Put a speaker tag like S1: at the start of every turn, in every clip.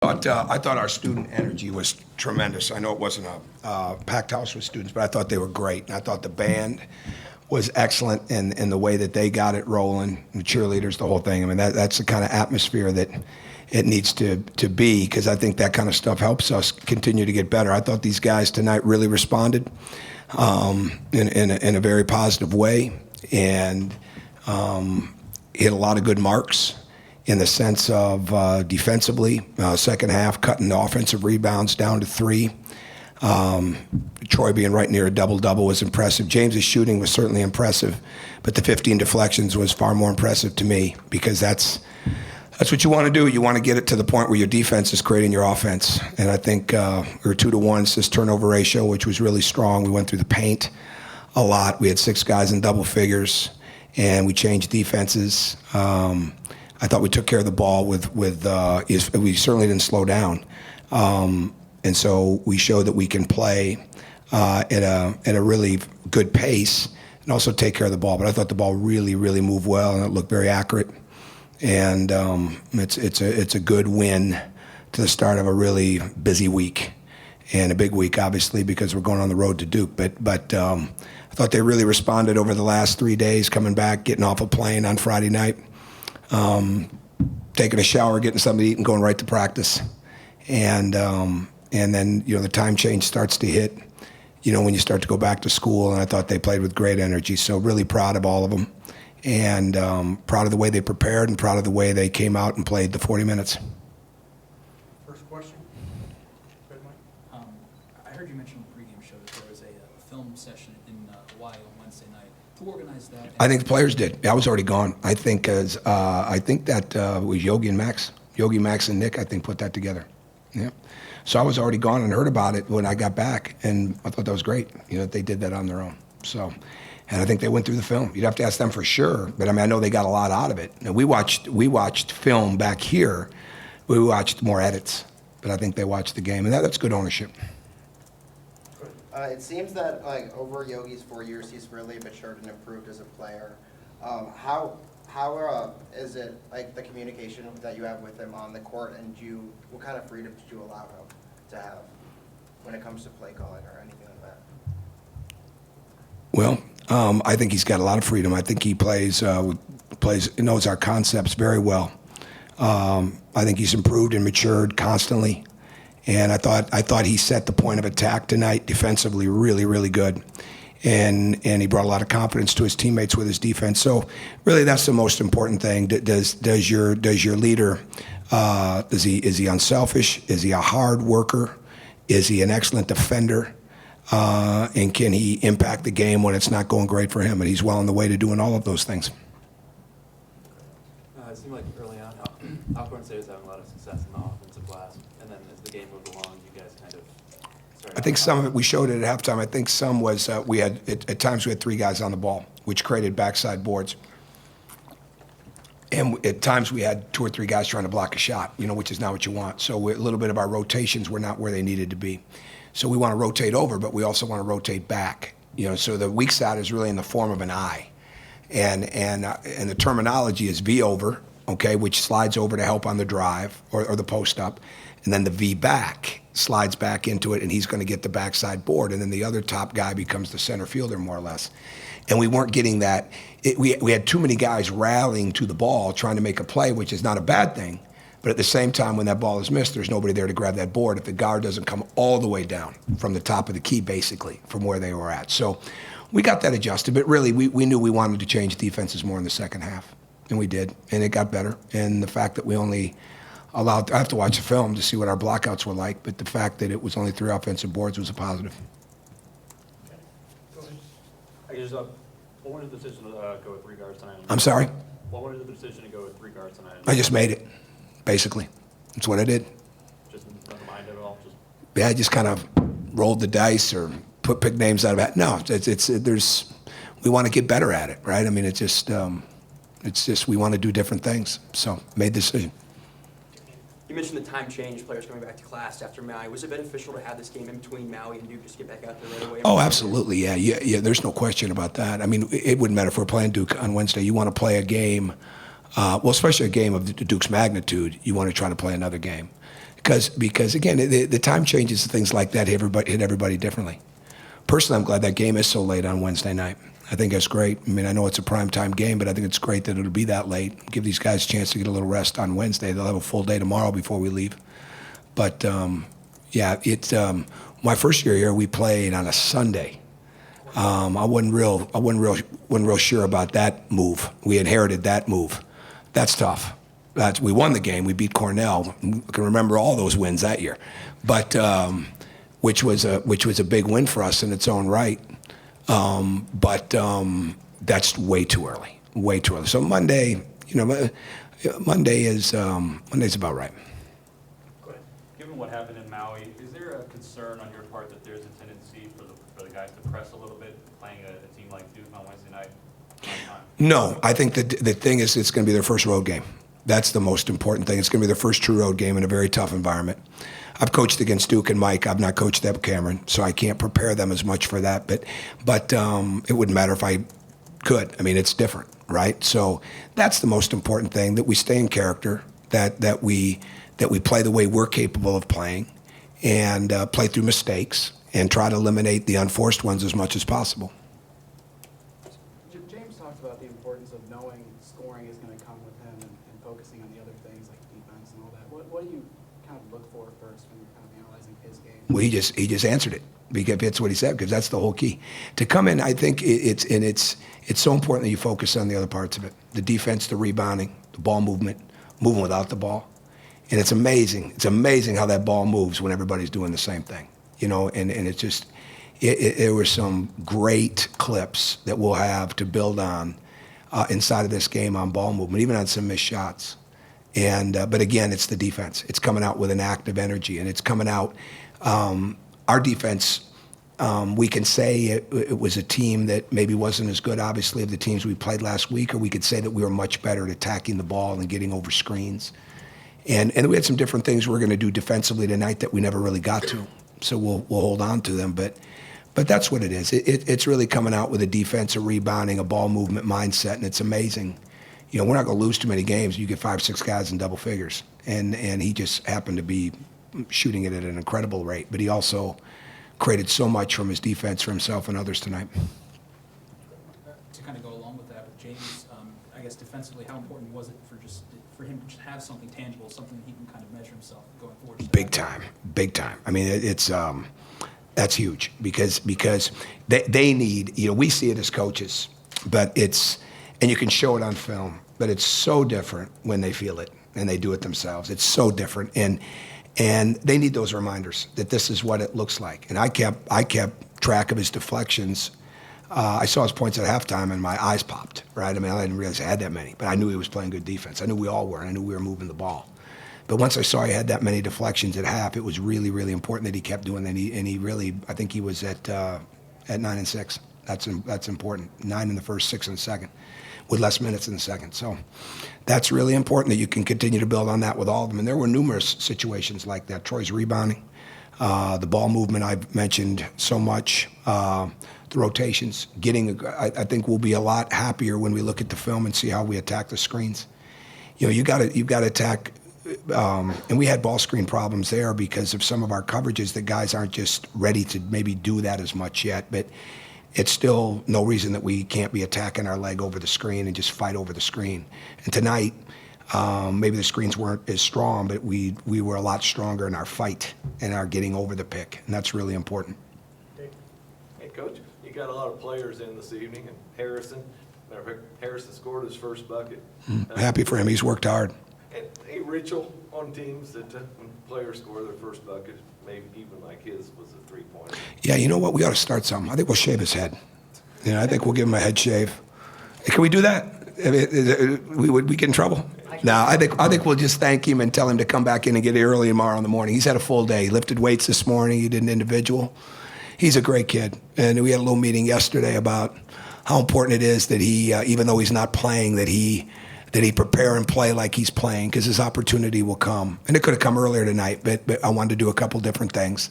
S1: I thought our student energy was tremendous. I know it wasn't a packed house with students, but I thought they were great. And I thought the band was excellent in the way that they got it rolling, the cheerleaders, the whole thing. I mean, that's the kind of atmosphere that it needs to be, because I think that kind of stuff helps us continue to get better. I thought these guys tonight really responded in a very positive way, and hit a lot of good marks in the sense of defensively, second half, cutting the offensive rebounds down to 3. Troy being right near a double-double was impressive. James's shooting was certainly impressive, but the 15 deflections was far more impressive to me, because that's what you want to do. You want to get it to the point where your defense is creating your offense. And I think we were 2-to-1 assist turnover ratio, which was really strong. We went through the paint a lot. We had 6 guys in double figures, and we changed defenses. I thought we took care of the ball we certainly didn't slow down. And so we showed that we can play at a really good pace and also take care of the ball. But I thought the ball really, really moved well, and it looked very accurate. And it's a good win to the start of a really busy week, and a big week, obviously, because we're going on the road to Duke. But I thought they really responded over the last 3 days, coming back, getting off a plane on Friday night, taking a shower, getting something to eat, and going right to practice. And then, the time change starts to hit, when you start to go back to school. And I thought they played with great energy. So really proud of all of them, and proud of the way they prepared, and proud of the way they came out and played the 40 minutes.
S2: First question. Go ahead, Mike.
S3: I heard you mention on the pregame show that there was a film session in Hawaii on Wednesday night. Who organized that?
S1: I think the players did. I was already gone. I think that was Yogi and Max. Yogi, Max, and Nick, I think, put that together. Yeah. So I was already gone and heard about it when I got back, and I thought that was great, that they did that on their own. So, and I think they went through the film. You'd have to ask them for sure, but I know they got a lot out of it. And we watched film back here. We watched more edits, but I think they watched the game, and that's good ownership.
S4: It seems that over Yogi's 4 years, he's really matured and improved as a player. How is it the communication that you have with him on the court, and what kind of freedom did you allow him to have when it comes to play calling or anything like that?
S1: Well, I think he's got a lot of freedom. I think he knows our concepts very well. I think he's improved and matured constantly. And I thought he set the point of attack tonight defensively really, really good. And he brought a lot of confidence to his teammates with his defense. So really, that's the most important thing. Does your leader, is he unselfish? Is he a hard worker? Is he an excellent defender? And can he impact the game when it's not going great for him? And he's well on the way to doing all of those things.
S2: It seemed like early on, Alcorn State was having a lot of success in the offensive glass, and then as the game moved along, you guys kind of started.
S1: I think some of it, we showed it at halftime. I think some was at times we had 3 guys on the ball, which created backside boards. And at times we had 2 or 3 guys trying to block a shot, which is not what you want. So a little bit of our rotations were not where they needed to be. So we want to rotate over, but we also want to rotate back. So the weak side is really in the form of an I. And the terminology is V over, okay, which slides over to help on the drive or the post up. And then the V back slides back into it, and he's going to get the backside board. And then the other top guy becomes the center fielder, more or less. And we weren't getting that. We had too many guys rallying to the ball, trying to make a play, which is not a bad thing. But at the same time, when that ball is missed, there's nobody there to grab that board if the guard doesn't come all the way down from the top of the key, basically, from where they were at. So we got that adjusted. But really, we knew we wanted to change defenses more in the second half. And we did. And it got better. And the fact that we only allowed – I have to watch the film to see what our blockouts were like. But the fact that it was only 3 offensive boards was a positive.
S2: Okay. Go ahead. I guess, what was the decision to go with 3 guards tonight?
S1: I'm sorry?
S2: What was the decision to go with 3 guards tonight?
S1: I just made it, basically. That's what I did.
S2: Just in the mind at all?
S1: Yeah, I just kind of rolled the dice or pick names out of it. No, we want to get better at it, right? I mean, it's just we want to do different things. So made the decision.
S5: You mentioned the time change, players coming back to class after Maui. Was it beneficial to have this game in between Maui and Duke just to get back out there right away?
S1: Oh, absolutely, yeah. There's no question about that. I mean, it wouldn't matter if we're playing Duke on Wednesday. You want to play a game, well, especially a game of Duke's magnitude. You want to try to play another game. Because again, the time changes and things like that hit everybody differently. Personally, I'm glad that game is so late on Wednesday night. I think that's great. I mean, I know it's a primetime game, but I think it's great that it'll be that late. Give these guys a chance to get a little rest on Wednesday. They'll have a full day tomorrow before we leave. But yeah, my first year here, we played on a Sunday. I wasn't real sure about that move. We inherited that move. That's tough. We won the game. We beat Cornell. I can remember all those wins that year, but which was a big win for us in its own right. But that's way too early. Way too early. So Monday, Monday's about right.
S6: Go ahead. Given what happened in Maui, is there a concern on your part that there's a tendency for the guys to press a little bit, playing a team like Duke on Wednesday night?
S1: No, I think the thing is it's going to be their first road game. That's the most important thing. It's going to be their first true road game in a very tough environment. I've coached against Duke and Mike. I've not coached at Cameron, so I can't prepare them as much for that. But it wouldn't matter if I could. I mean, it's different, right? So that's the most important thing, that we stay in character, that we play the way we're capable of playing, and play through mistakes and try to eliminate the unforced ones as much as possible.
S7: James talked about the importance of knowing scoring is going to come with him and focusing on the other things like defense and all that. What do you kind of look for first when you're kind of analyzing his game?
S1: Well, he just answered it, because that's what he said, because that's the whole key. To come in, I think it's so important that you focus on the other parts of it: the defense, the rebounding, the ball movement, moving without the ball. And it's amazing. It's amazing how that ball moves when everybody's doing the same thing. And it's just, there were some great clips that we'll have to build on inside of this game on ball movement, even on some missed shots. But again, it's the defense. It's coming out with an active energy, and it's coming out. Our defense, we can say it was a team that maybe wasn't as good, obviously, of the teams we played last week, or we could say that we were much better at attacking the ball and getting over screens. And we had some different things we were going to do defensively tonight that we never really got to. So we'll hold on to them. But that's what it is. It's really coming out with a defense, a rebounding, a ball movement mindset, and it's amazing. We're not going to lose too many games. You get 5, 6 guys in double figures. And he just happened to be shooting it at an incredible rate. But he also created so much from his defense for himself and others tonight.
S3: To kind of go along with that, with James, I guess defensively, how important was it for him to have something tangible, something he can kind of measure himself going forward?
S1: Big time. I mean, that's huge, because they need, we see it as coaches, but and you can show it on film, but it's so different when they feel it and they do it themselves. It's so different, and they need those reminders that this is what it looks like. And I kept track of his deflections. I saw his points at halftime, and my eyes popped, right? I mean, I didn't realize I had that many, but I knew he was playing good defense. I knew we all were, and I knew we were moving the ball. But once I saw he had that many deflections at half, it was really, really important that he kept doing that. And he really, I think he was at 9 and 6. That's important. 9 in the first, 6 in the second, with less minutes in the second. So that's really important, that you can continue to build on that with all of them. And there were numerous situations like that. Troy's rebounding, the ball movement I've mentioned so much, the rotations, I think we'll be a lot happier when we look at the film and see how we attack the screens. You've got to attack. And we had ball screen problems there because of some of our coverages that guys aren't just ready to maybe do that as much yet. But it's still no reason that we can't be attacking our leg over the screen and just fight over the screen. And tonight, maybe the screens weren't as strong, but we were a lot stronger in our fight and our getting over the pick. And that's really important.
S8: Hey, Coach, you got a lot of players in this evening, and Harrison scored his first bucket.
S1: Happy for him. He's worked hard.
S8: And a ritual on teams that when players score their first bucket, maybe even like his was a 3-pointer.
S1: Yeah, you know what? We ought to start something. I think we'll shave his head. I think we'll give him a head shave. Can we do that? We get in trouble? No, I think we'll just thank him and tell him to come back in and get here early tomorrow in the morning. He's had a full day. He lifted weights this morning. He did an individual. He's a great kid. And we had a little meeting yesterday about how important it is that he, even though he's not playing, that he prepare and play like he's playing, because his opportunity will come. And it could have come earlier tonight, but I wanted to do a couple different things.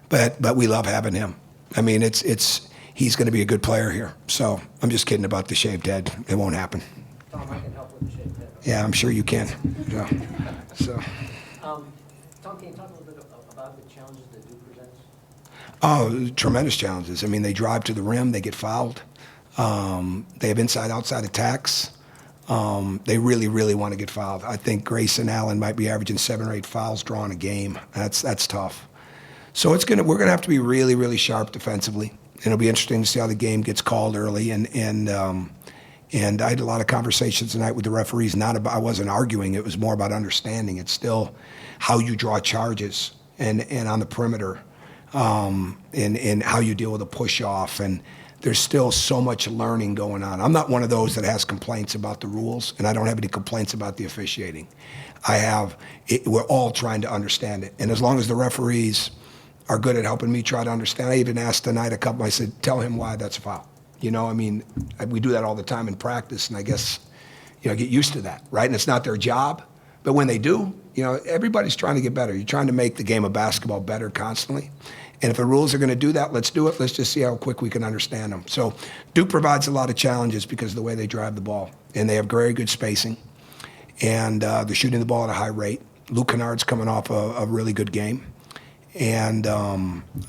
S1: But we love having him. I mean, he's going to be a good player here. So I'm just kidding about the shaved head. It won't happen.
S7: Tom, I can help with the shaved head.
S1: Yeah, I'm sure you can. So.
S7: Talk
S9: Tom, can you talk a little bit about the challenges that Duke presents?
S1: Oh, tremendous challenges. I mean, they drive to the rim, they get fouled. They have inside-outside attacks. They really, really want to get fouled. I think Grayson Allen might be averaging 7 or 8 fouls drawn a game. That's tough. So we're gonna have to be really, really sharp defensively. And it'll be interesting to see how the game gets called early. And I had a lot of conversations tonight with the referees. I wasn't arguing. It was more about understanding. It's still how you draw charges and on the perimeter, and how you deal with a push off. And there's still so much learning going on. I'm not one of those that has complaints about the rules, and I don't have any complaints about the officiating. We're all trying to understand it. And as long as the referees are good at helping me try to understand, I even asked tonight I said, tell him why that's a foul. You know, I mean, we do that all the time in practice, and I guess, get used to that, right? And it's not their job, but when they do, everybody's trying to get better. You're trying to make the game of basketball better constantly. And if the rules are going to do that, let's do it. Let's just see how quick we can understand them. So Duke provides a lot of challenges because of the way they drive the ball. And they have very good spacing. And they're shooting the ball at a high rate. Luke Kennard's coming off a really good game. And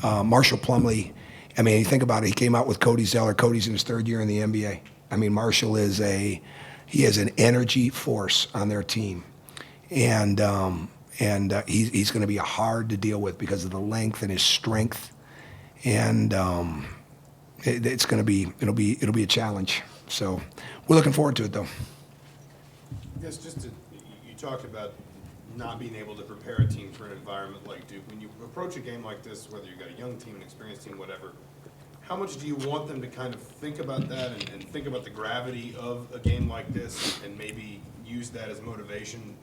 S1: Marshall Plumlee, I mean, you think about it, he came out with Cody Zeller. Cody's in his 3rd year in the NBA. I mean, Marshall is he has an energy force on their team. And he's going to be hard to deal with because of the length and his strength, and it'll be a challenge. So we're looking forward to it, though.
S10: I guess you talked about not being able to prepare a team for an environment like Duke. When you approach a game like this, whether you've got a young team, an experienced team, whatever, how much do you want them to kind of think about that and think about the gravity of a game like this and maybe use that as motivation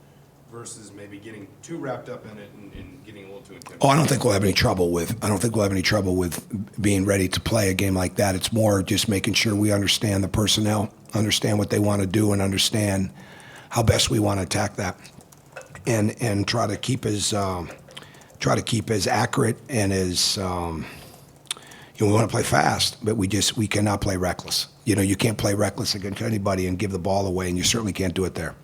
S10: versus maybe getting too wrapped up in it and getting a little too intimidated?
S1: Oh, I don't think we'll have any trouble with being ready to play a game like that. It's more just making sure we understand the personnel, understand what they want to do, and understand how best we want to attack that, and try to keep as accurate and as we want to play fast, but we cannot play reckless. You can't play reckless against anybody and give the ball away, and you certainly can't do it there.